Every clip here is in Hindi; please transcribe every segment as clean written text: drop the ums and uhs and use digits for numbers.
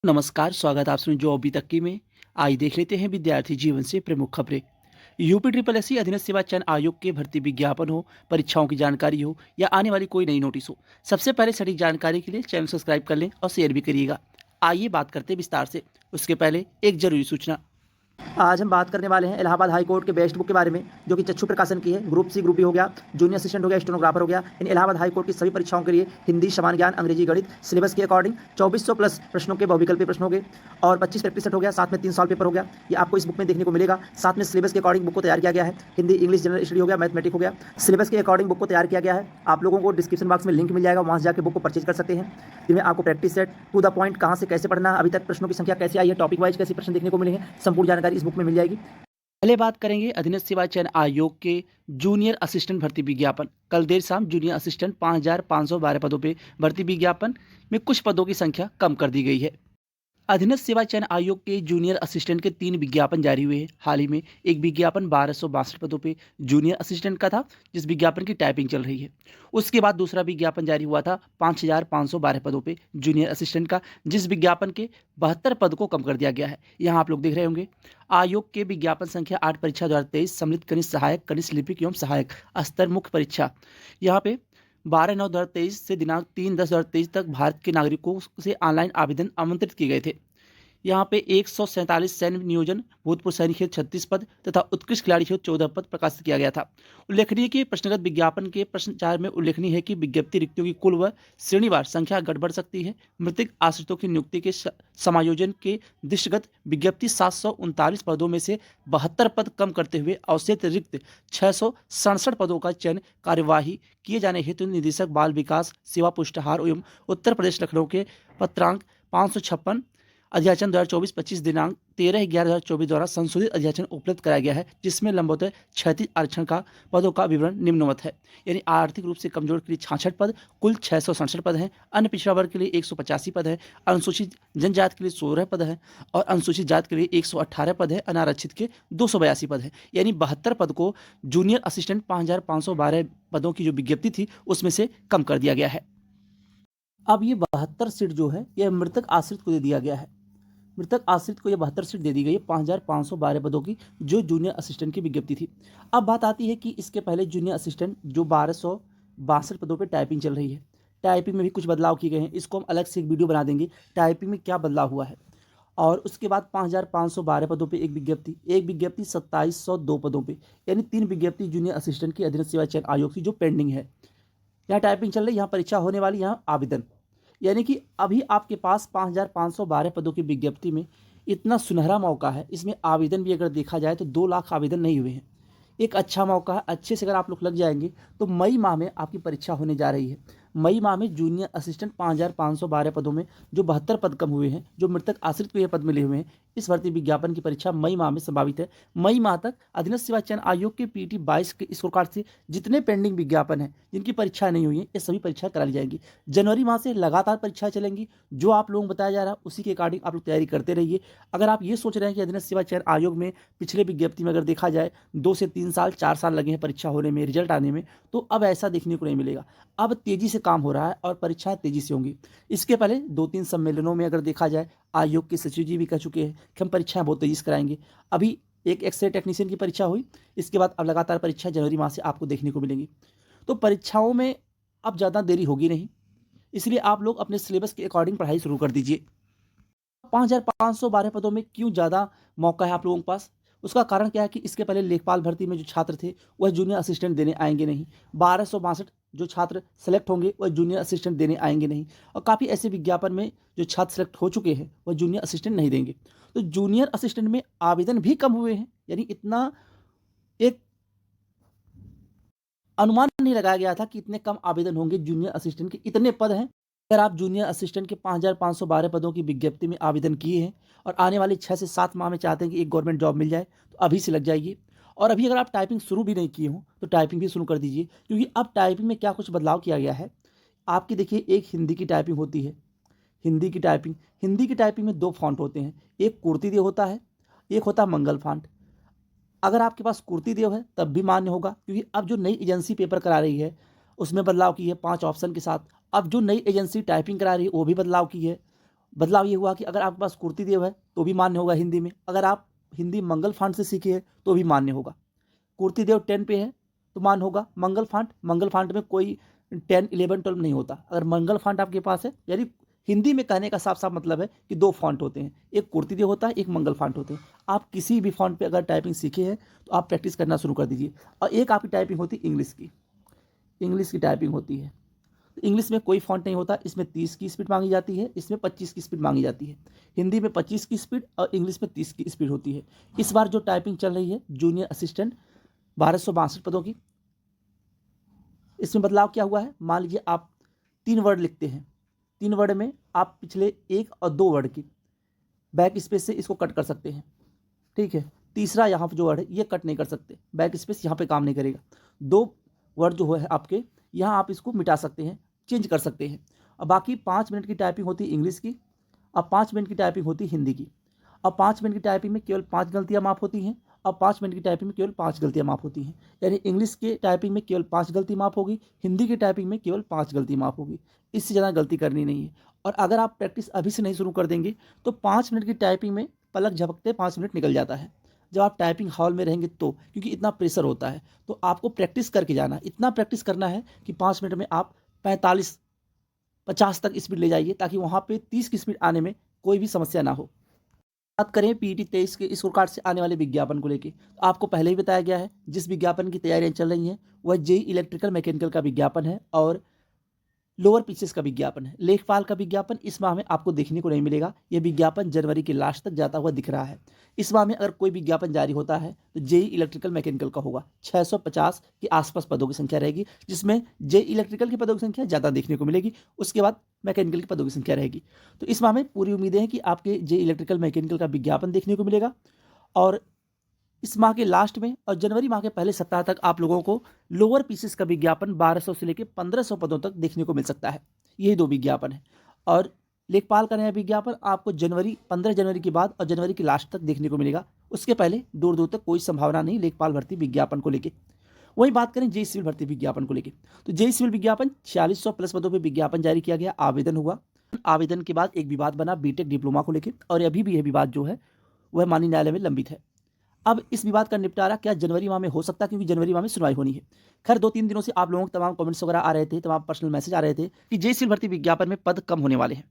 नमस्कार, स्वागत है आप सभी जो अभी तक की में। आइए देख लेते हैं विद्यार्थी जीवन से प्रमुख खबरें। यूपी ट्रिपल एससी अधीनस्थ सेवा चयन आयोग के भर्ती विज्ञापन हो, परीक्षाओं की जानकारी हो या आने वाली कोई नई नोटिस हो, सबसे पहले सटीक जानकारी के लिए चैनल सब्सक्राइब कर लें और शेयर भी करिएगा। आइए बात करते हैं विस्तार से। उसके पहले एक जरूरी सूचना। आज हम बात करने वाले हैं इलाहाबाद हाई कोर्ट के बेस्ट बुक के बारे में, जो कि चक्षु प्रकाशन की है। ग्रुप सी, ग्रुप बी हो गया, जूनियर असिस्टेंट हो गया, स्टेनोग्राफर हो गया। इन इलाहाबाद हाई कोर्ट की सभी परीक्षाओं के लिए हिंदी, सामान्य ज्ञान, अंग्रेजी, गणित सिलेबस के अकॉर्डिंग 2400 प्लस प्रश्नों के बहुविकल्पी प्रश्न हो गए और 25 प्रैक्टिस सेट हो गया। साथ में 3 साल पेपर हो गया। ये आपको इस बुक में देखने को मिलेगा। साथ में सिलेबस के अकॉर्डिंग बुक को तैयार किया गया है। हिंदी, इंग्लिश, जनरल स्टडी हो गया, मैथमेटिक हो गया। सिलेबस के अकॉर्डिंग बुक को तैयार किया गया है। आप लोगों को डिस्क्रिप्शन बॉक्स में लिंक मिल जाएगा, वहाँ से जाकर बुक को परचेज कर सकते हैं। जिनमें आपको practice set, to the point, कहाँ से कैसे पढ़ना, अभी तक प्रश्नों की संख्या कैसे आई है, टॉपिक वाइज कैसे प्रश्न देखने को मिले हैं, संपूर्ण जानकारी इस बुक में मिल जाएगी। पहले बात करेंगे अधीनस्थ सेवा चयन आयोग के जूनियर असिस्टेंट भर्ती विज्ञापन। कल देर शाम जूनियर असिस्टेंट 5,512 पदों पे भर्ती विज्ञापन में कुछ पदों की संख्या कम कर दी गई है। अधीनस्थ सेवा चयन आयोग के जूनियर असिस्टेंट के 3 विज्ञापन जारी हुए हैं। हाल ही में एक विज्ञापन 1262 पदों पे जूनियर असिस्टेंट का था, जिस विज्ञापन की टाइपिंग चल रही है। उसके बाद दूसरा विज्ञापन जारी हुआ था 5,512 पदों पे जूनियर असिस्टेंट का, जिस विज्ञापन के 72 पद को कम कर दिया गया है। यहाँ आप लोग देख रहे होंगे आयोग के विज्ञापन संख्या 8 परीक्षा 2023 सम्मिलित कनिष्ठ सहायक, कनिष्ठ लिपिक एवं सहायक स्तर मुख्य परीक्षा। यहाँ पे 12/9/2023 से दिनांक 3/10/2023 तक भारत के नागरिकों से ऑनलाइन आवेदन आमंत्रित किए गए थे। यहाँ पे 147 सैन्य नियोजन, भूतपूर्व सैनिक हेतु 36 पद तथा उत्कृष्ट खिलाड़ी हेतु 14 पद प्रकाशित किया गया था। उल्लेखनीय कि प्रश्नगत विज्ञापन के प्रश्न 4 में उल्लेखनीय है कि विज्ञप्ति रिक्तियों की कुल व श्रेणीवार संख्या गड़बड़ सकती है। मृतक आश्रितों की नियुक्ति के समायोजन के दृष्टिगत विज्ञप्ति 739 पदों में से 72 पद कम करते हुए अवशेष रिक्त 667 पदों का चयन कार्यवाही किए जाने हेतु निदेशक बाल विकास सेवा पुष्टहार एवं उत्तर प्रदेश लखनऊ के पत्रांक 556 अध्याचन 2024-25 दिनांक 13/11/2024 द्वारा संशोधित अध्याचन उपलब्ध कराया गया है, जिसमें लंबोदर क्षैतिज आरक्षण का पदों का विवरण निम्नवत है। यानी आर्थिक रूप से कमजोर के लिए 66 पद, कुल 667 पद हैं। अन्य पिछड़ा वर्ग के लिए 185 पद है, अनुसूचित जनजाति के लिए 16 पद है और अनुसूचित जाति के लिए 118 पद है। अनारक्षित के 282 पद है। यानी 72 पद को जूनियर असिस्टेंट 5,512 पदों की जो विज्ञप्ति थी उसमें से कम कर दिया गया है। अब ये 72 सीट जो है यह मृतक आश्रित को दे दिया गया है। मृतक आश्रित को यह 72 सीट दे दी गई है 5,512 पदों की, जो जूनियर असिस्टेंट की विज्ञप्ति थी। अब बात आती है कि इसके पहले जूनियर असिस्टेंट जो 1262 पदों पे टाइपिंग चल रही है, टाइपिंग में भी कुछ बदलाव किए गए हैं। इसको हम अलग से एक वीडियो बना देंगे, टाइपिंग में क्या बदलाव हुआ है। और उसके बाद 5,512 पदों पे एक विज्ञप्ति 2,702 पदों पे, यानी 3 विज्ञप्ति जूनियर असिस्टेंट की अधीनस्थ सेवा चयन आयोग की जो पेंडिंग है। यहाँ टाइपिंग चल रही, यहाँ परीक्षा होने वाली, यहाँ आवेदन। यानी कि अभी आपके पास 5,512 पदों की विज्ञप्ति में इतना सुनहरा मौका है। इसमें आवेदन भी अगर देखा जाए तो 2 लाख आवेदन नहीं हुए हैं। एक अच्छा मौका है। अच्छे से अगर आप लोग लग जाएंगे तो मई माह में आपकी परीक्षा होने जा रही है। मई माह में जूनियर असिस्टेंट 5,512 पदों में जो 72 पद कम हुए हैं, जो मृतक आश्रित को ये पद मिले हुए हैं, इस भर्ती विज्ञापन की परीक्षा मई माह में संभावित है। मई माह तक अधीनस्थ सेवा चयन आयोग के पीटी 22 के स्कोर कार्ड से जितने पेंडिंग विज्ञापन हैं, जिनकी परीक्षा नहीं हुई है, ये सभी परीक्षा करा ली जाएगी। जनवरी माह से लगातार परीक्षा चलेंगी। जो आप लोगों को बताया जा रहा है उसी के अकॉर्डिंग आप लोग तैयारी करते रहिए। अगर आप ये सोच रहे हैं कि अधीनस्थ सेवा चयन आयोग में पिछले विज्ञप्ति में अगर देखा जाए 2 से 3 साल 4 साल लगे हैं परीक्षा होने में, रिजल्ट आने में, तो अब ऐसा देखने को नहीं मिलेगा। अब तेजी से काम हो रहा है और परीक्षाएं तेजी से होंगी। इसके पहले 2-3 सम्मेलनों में अगर देखा जाए, आयोग के सचिव जी भी कह चुके हैं कि हम परीक्षाएं बहुत तेजी से कराएंगे। अभी एक एक्सरे टेक्नीशियन की परीक्षा हुई, इसके बाद अब लगातार परीक्षा जनवरी माह से आपको देखने को मिलेंगी। तो परीक्षाओं में अब ज़्यादा देरी होगी नहीं, इसलिए आप लोग अपने सिलेबस के अकॉर्डिंग पढ़ाई शुरू कर दीजिए। 5,512 पदों में क्यों ज़्यादा मौका है आप लोगों के पास? उसका कारण क्या है कि इसके पहले लेखपाल भर्ती में जो छात्र थे वह जूनियर असिस्टेंट देने आएंगे नहीं। 1262 जो छात्र सेलेक्ट होंगे वह जूनियर असिस्टेंट देने आएंगे नहीं। और काफ़ी ऐसे विज्ञापन में जो छात्र सेलेक्ट हो चुके हैं वह जूनियर असिस्टेंट नहीं देंगे। तो जूनियर असिस्टेंट में आवेदन भी कम हुए हैं। यानी इतना एक अनुमान नहीं लगाया गया था कि इतने कम आवेदन होंगे जूनियर असिस्टेंट के, इतने पद हैं। अगर आप जूनियर असिस्टेंट के 5,512 पदों की विज्ञप्ति में आवेदन किए हैं और आने वाले 6 से 7 माह में चाहते हैं कि एक गवर्नमेंट जॉब मिल जाए, तो अभी से लग जाइए। और अभी अगर आप टाइपिंग शुरू भी नहीं किए हों तो टाइपिंग भी शुरू कर दीजिए, क्योंकि अब टाइपिंग में क्या कुछ बदलाव किया गया है। आपकी देखिए, एक हिंदी की टाइपिंग होती है। हिंदी की टाइपिंग में 2 फॉन्ट होते हैं, एक कुर्ती देव होता है, एक होता है मंगल फॉन्ट। अगर आपके पास कुर्ती देव है तब भी मान्य होगा, क्योंकि अब जो नई एजेंसी पेपर करा रही है उसमें बदलाव की है 5 ऑप्शन के साथ। अब जो नई एजेंसी टाइपिंग करा रही है वो भी बदलाव की है। बदलाव ये हुआ कि अगर आपके पास कुर्तीदेव है तो भी मान्य होगा हिंदी में, अगर आप हिंदी मंगल फांट से सीखे हैं तो भी मान्य होगा। कुर्तीदेव 10 पे है तो मान होगा। मंगल फांट में कोई 10, 11, 12 नहीं होता। अगर मंगल फांट आपके पास है, यानी हिंदी में कहने का साफ साफ मतलब है कि दो फॉन्ट होते हैं, एक कुर्तीदेव होता है, एक मंगल फांट होते हैं। आप किसी भी फॉन्ट पे अगर टाइपिंग सीखे हैं तो आप प्रैक्टिस करना शुरू कर दीजिए। और एक आपकी टाइपिंग होती है इंग्लिश की टाइपिंग होती है। इंग्लिश में कोई फॉन्ट नहीं होता, इसमें 30 की स्पीड मांगी जाती है, इसमें 25 की स्पीड मांगी जाती है। हिंदी में 25 की स्पीड और इंग्लिश में 30 की स्पीड होती है। इस बार जो टाइपिंग चल रही है जूनियर असिस्टेंट 1262 पदों की, इसमें बदलाव क्या हुआ है? मान लीजिए आप 3 वर्ड लिखते हैं, 3 वर्ड में आप पिछले 1 और 2 वर्ड की बैक स्पेस से इसको कट कर सकते हैं, ठीक है। तीसरा यहाँ पर जो वर्ड है ये कट नहीं कर सकते, बैक स्पेस यहाँ पे काम नहीं करेगा। 2 वर्ड जो है आपके यहाँ आप इसको मिटा सकते हैं, चेंज कर सकते हैं। और बाकी 5 मिनट की टाइपिंग होती है इंग्लिश की, और 5 मिनट की टाइपिंग होती है हिंदी की। और 5 मिनट की टाइपिंग में केवल 5 गलतियाँ माफ़ होती हैं, और 5 मिनट की टाइपिंग में केवल 5 गलतियाँ माफ़ होती हैं। यानी इंग्लिश के टाइपिंग में केवल 5 गलती माफ़ होगी, हिंदी की टाइपिंग में केवल 5 गलती माफ़ होगी। इससे ज़्यादा गलती करनी नहीं है। और अगर आप प्रैक्टिस अभी से नहीं शुरू कर देंगे तो 5 मिनट की टाइपिंग में पलक झपकते 5 मिनट निकल जाता है। जब आप टाइपिंग हॉल में रहेंगे तो, क्योंकि इतना प्रेशर होता है, तो आपको प्रैक्टिस करके जाना है। इतना प्रैक्टिस करना है कि 5 मिनट में आप 45, 50 तक स्पीड ले जाइए, ताकि वहाँ पे 30 की स्पीड आने में कोई भी समस्या ना हो। बात करें पीईटी 23 के स्कोर कार्ड से आने वाले विज्ञापन को लेके, तो आपको पहले ही बताया गया है जिस विज्ञापन की तैयारियां चल रही हैं वह जेई इलेक्ट्रिकल मैकेनिकल का विज्ञापन है और लोअर पीसेस का विज्ञापन है। लेखपाल का विज्ञापन इस माह में आपको देखने को नहीं मिलेगा। यह विज्ञापन जनवरी के लास्ट तक जाता हुआ दिख रहा है। इस माह में अगर कोई विज्ञापन जारी होता है तो जेई इलेक्ट्रिकल मैकेनिकल का होगा। 650 के आसपास पदों की संख्या रहेगी, जिसमें जेई इलेक्ट्रिकल की पदों की संख्या ज़्यादा देखने को मिलेगी, उसके बाद मैकेनिकल की पदों की संख्या रहेगी। तो इस माह में पूरी उम्मीदें हैं कि आपके जेई इलेक्ट्रिकल मैकेनिकल का विज्ञापन देखने को मिलेगा। और इस माह के लास्ट में और जनवरी माह के पहले सप्ताह तक आप लोगों को लोअर पीसेस का विज्ञापन 1200 से लेकर 1500 पदों तक देखने को मिल सकता है। यही 2 विज्ञापन है। और लेखपाल का नया विज्ञापन आपको 15 जनवरी के बाद और जनवरी के लास्ट तक देखने को मिलेगा। उसके पहले दूर दूर तक कोई संभावना नहीं लेखपाल भर्ती विज्ञापन को लेकर। वही बात करें जेई सिविल भर्ती विज्ञापन को लेकर, तो जेई सिविल विज्ञापन 4600 प्लस पदों पर विज्ञापन जारी किया गया, आवेदन हुआ। आवेदन के बाद एक विवाद बना बीटेक डिप्लोमा को लेकर, और अभी भी यह विवाद जो है वह माननीय न्यायालय में लंबित है। अब इस विवाद का निपटारा क्या जनवरी माह में हो सकता है, क्योंकि जनवरी माह में सुनवाई होनी है। खैर 2-3 दिनों से आप लोगों के तमाम कमेंट्स वगैरह आ रहे थे, तमाम पर्सनल मैसेज आ रहे थे कि जेई सिविल भर्ती विज्ञापन में पद कम होने वाले हैं।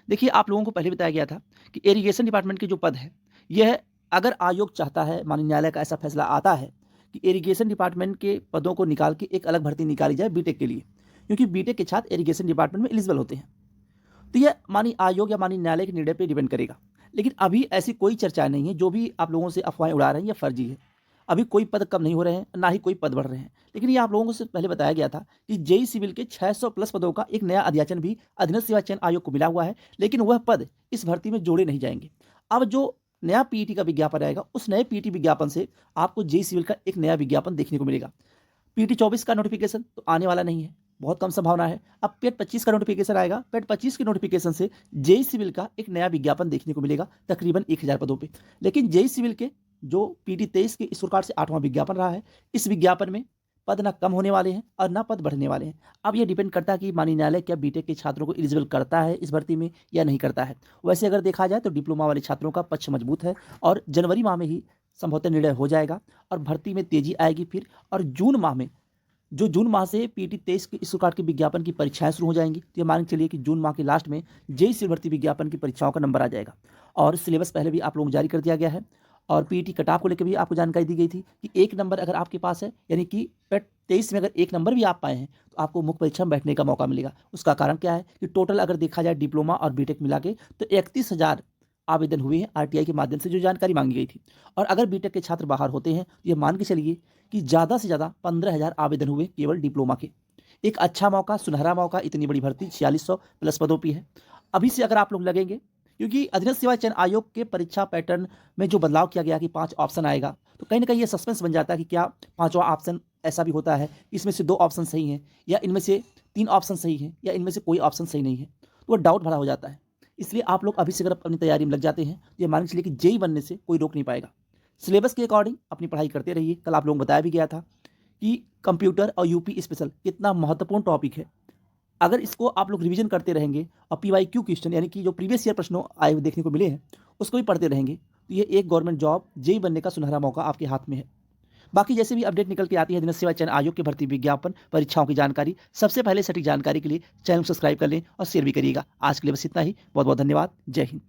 देखिए, आप लोगों को पहले बताया गया था कि इरिगेशन डिपार्टमेंट के जो पद है, यह अगर आयोग चाहता है, माननीय न्यायालय का ऐसा फैसला आता है कि इरिगेशन डिपार्टमेंट के पदों को निकाल के एक अलग भर्ती निकाली जाए बीटेक के लिए, क्योंकि बीटेक के छात्र इरिगेशन डिपार्टमेंट में एलिजिबल होते हैं, तो यह माननीय आयोग या माननीय न्यायालय के निर्णय पर डिपेंड करेगा। लेकिन अभी ऐसी कोई चर्चा नहीं है। जो भी आप लोगों से अफवाहें उड़ा रहे हैं, यह फर्जी है। अभी कोई पद कम नहीं हो रहे हैं, ना ही कोई पद बढ़ रहे हैं। लेकिन ये आप लोगों को से पहले बताया गया था कि जेई सिविल के 600 प्लस पदों का एक नया अध्याचन भी अधीनस्थ सेवा चयन आयोग को मिला हुआ है, लेकिन वह पद इस भर्ती में जोड़े नहीं जाएंगे। अब जो नया पीईटी का विज्ञापन आएगा, उस नए पीईटी विज्ञापन से आपको जेई सिविल का एक नया विज्ञापन देखने को मिलेगा। पीईटी 24 का नोटिफिकेशन तो आने वाला नहीं है, बहुत कम संभावना है। अब पेट 25 का नोटिफिकेशन आएगा। पेट 25 के नोटिफिकेशन से जेई सिविल का एक नया विज्ञापन देखने को मिलेगा, तकरीबन 1000 पदों पे। लेकिन जेई सिविल के जो पीटी 23 के स्कोर कार्ड से 8वां विज्ञापन रहा है, इस विज्ञापन में पद ना कम होने वाले हैं और ना पद बढ़ने वाले हैं। अब यह डिपेंड करता है कि माननीय न्यायालय क्या बीटेक के छात्रों को एलिजिबल करता है इस भर्ती में या नहीं करता है। वैसे अगर देखा जाए तो डिप्लोमा वाले छात्रों का पक्ष मजबूत है और जनवरी माह में ही संभवतः निर्णय हो जाएगा और भर्ती में तेजी आएगी फिर। और जून माह से पीटी 23 के स्कोर कार्ड के विज्ञापन की परीक्षाएं शुरू हो जाएंगी। तो ये मान के चलिए कि जून माह के लास्ट में जेई सिविल भर्ती विज्ञापन की परीक्षाओं का नंबर आ जाएगा। और सिलेबस पहले भी आप लोगों को जारी कर दिया गया है और पीईटी कटऑफ को लेकर भी आपको जानकारी दी गई थी कि 1 नंबर अगर आपके पास है, यानी कि पेट 23 में अगर 1 नंबर भी आप पाए हैं तो आपको मुख्य परीक्षा में बैठने का मौका मिलेगा। उसका कारण क्या है कि टोटल अगर देखा जाए डिप्लोमा और बीटेक मिला के तो 31,000 आवेदन हुए हैं आरटीआई के माध्यम से, जो जानकारी मांगी गई थी। और अगर बीटेक के छात्र बाहर होते हैं तो ये मान के चलिए कि ज़्यादा से ज़्यादा 15,000 आवेदन हुए केवल डिप्लोमा के। एक अच्छा मौका, सुनहरा मौका, इतनी बड़ी भर्ती 4600 प्लस पदों पर है। अभी से अगर आप लोग लगेंगे, क्योंकि अधीनस्थ सेवा चयन आयोग के परीक्षा पैटर्न में जो बदलाव किया गया कि 5 ऑप्शन आएगा, तो कहीं ना कहीं ये सस्पेंस बन जाता है कि क्या 5वां ऑप्शन ऐसा भी होता है कि इसमें से 2 ऑप्शन सही हैं या इनमें से 3 ऑप्शन सही हैं या इनमें से कोई ऑप्शन सही नहीं है, तो वो डाउट भरा हो जाता है। इसलिए आप लोग अभी से अगर अपनी तैयारी में लग जाते हैं तो ये मान के चलिए कि जेई बनने से कोई रोक नहीं पाएगा। सिलेबस के अकॉर्डिंग अपनी पढ़ाई करते रहिए। कल आप लोगों को बताया भी गया था कि कंप्यूटर और यूपी स्पेशल कितना महत्वपूर्ण टॉपिक है। अगर इसको आप लोग रिवीजन करते रहेंगे और PYQ क्वेश्चन यानी कि जो प्रीवियस ईयर प्रश्नों आए हुए देखने को मिले हैं उसको भी पढ़ते रहेंगे तो ये एक गवर्नमेंट जॉब जेई बनने का सुनहरा मौका आपके हाथ में है। बाकी जैसे भी अपडेट निकल के आती है अधीनस्थ सेवा चयन आयोग के भर्ती विज्ञापन परीक्षाओं की जानकारी सबसे पहले सटीक जानकारी के लिए चैनल को सब्सक्राइब कर लें और शेयर भी करिएगा। आज के लिए बस इतना ही। बहुत बहुत धन्यवाद। जय हिंद।